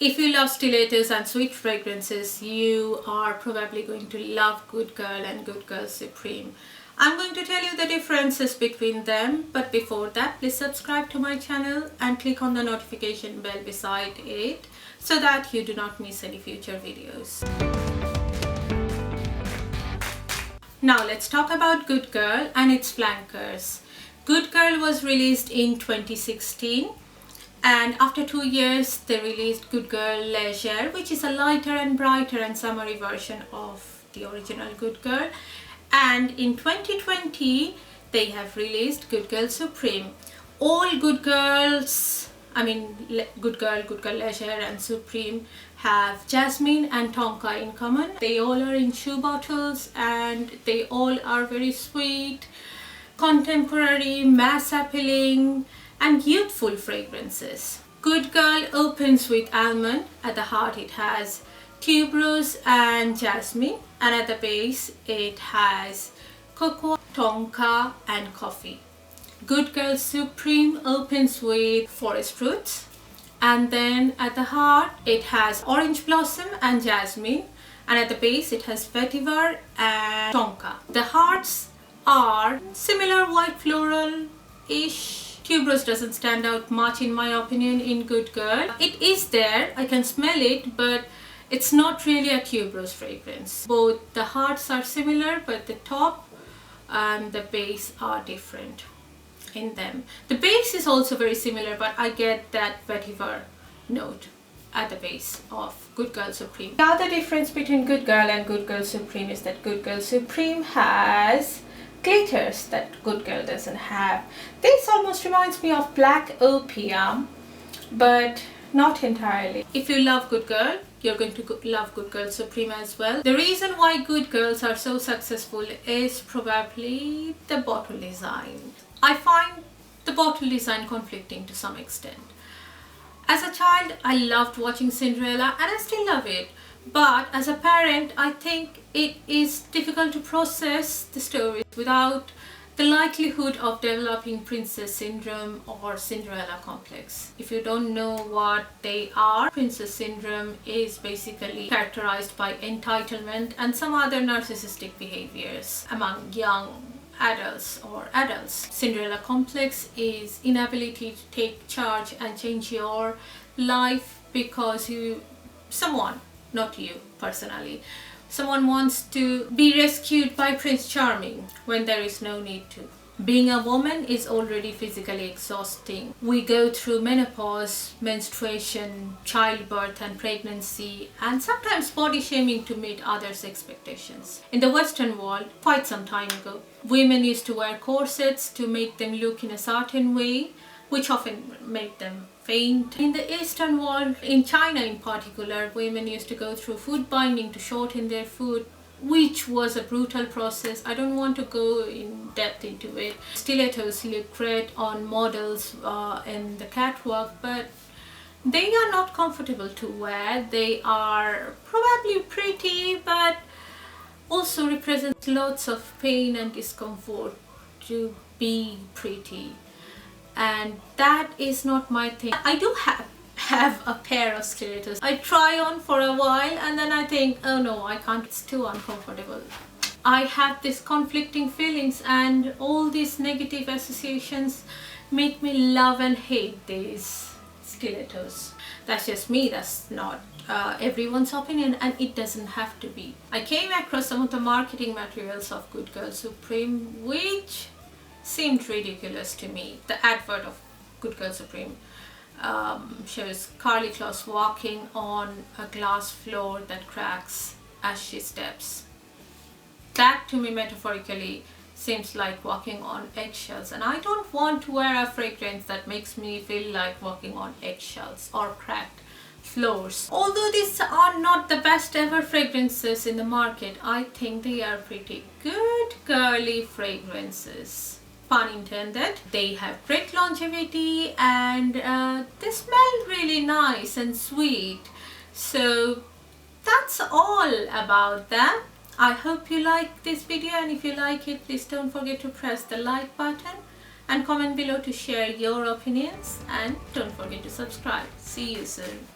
If you love stilettos and sweet fragrances, you are probably going to love Good Girl and Good Girl Supreme. I'm going to tell you the differences between them, but before that, please subscribe to my channel and click on the notification bell beside it so that you do not miss any future videos. Now let's talk about Good Girl and its flankers. Good Girl was released in 2016. And after 2 years, they released Good Girl Leisure, which is a lighter and brighter and summery version of the original Good Girl. And in 2020, they have released Good Girl Supreme. All Good Girls, Good Girl Leisure and Supreme have jasmine and tonka in common. They all are in shoe bottles and they all are very sweet, contemporary, mass appealing, and youthful fragrances. Good Girl opens with almond. At the heart it has tuberose and jasmine, and at the base it has cocoa, tonka and coffee. Good Girl Supreme opens with forest fruits, and then at the heart it has orange blossom and jasmine, and at the base it has vetiver and tonka. The hearts are similar white floral-ish. Tuberose doesn't stand out much in my opinion in Good Girl. It is there, I can smell it, but it's not really a tuberose fragrance. Both the hearts are similar, but the top and the base are different in them. The base is also very similar, but I get that vetiver note at the base of Good Girl Supreme. The other difference between Good Girl and Good Girl Supreme is that Good Girl Supreme has glitters that Good Girl doesn't have. This almost reminds me of black opium, but not entirely. If you love Good Girl, you're going to love Good Girl Supreme as well. The reason why Good Girls are so successful is probably the bottle design. I find the bottle design conflicting to some extent. As a child, I loved watching Cinderella and I still love it. But as a parent, I think it is difficult to process the story without the likelihood of developing princess syndrome or Cinderella complex. If you don't know what they are, princess syndrome is basically characterized by entitlement and some other narcissistic behaviors among young adults or adults. Cinderella complex is inability to take charge and change your life because someone, not you personally, someone wants to be rescued by Prince Charming when there is no need to. Being a woman is already physically exhausting. We go through menopause, menstruation, childbirth and pregnancy, and sometimes body shaming to meet others' expectations. In the Western world, quite some time ago, women used to wear corsets to make them look in a certain way, which often made them faint. In the Eastern world, in China in particular, women used to go through food binding to shorten their food, which was a brutal process. I don't want to go in depth into it. Stilettos look great on models in the catwalk, but they are not comfortable to wear. They are probably pretty, but also represent lots of pain and discomfort to be pretty. And that is not my thing. I do have a pair of stilettos. I try on for a while and then I think, oh no, I can't, it's too uncomfortable. I have these conflicting feelings and all these negative associations make me love and hate these stilettos. That's just me, that's not everyone's opinion, and it doesn't have to be. I came across some of the marketing materials of Good Girl Supreme which seemed ridiculous to me. The advert of Good Girl Supreme shows Carly Kloss walking on a glass floor that cracks as she steps. That to me metaphorically seems like walking on eggshells, and I don't want to wear a fragrance that makes me feel like walking on eggshells or cracked floors. Although these are not the best ever fragrances in the market, I think they are pretty good girly fragrances. Pun intended. They have great longevity and they smell really nice and sweet. So that's all about them. I hope you like this video, and if you like it, please don't forget to press the like button and comment below to share your opinions, and don't forget to subscribe. See you soon.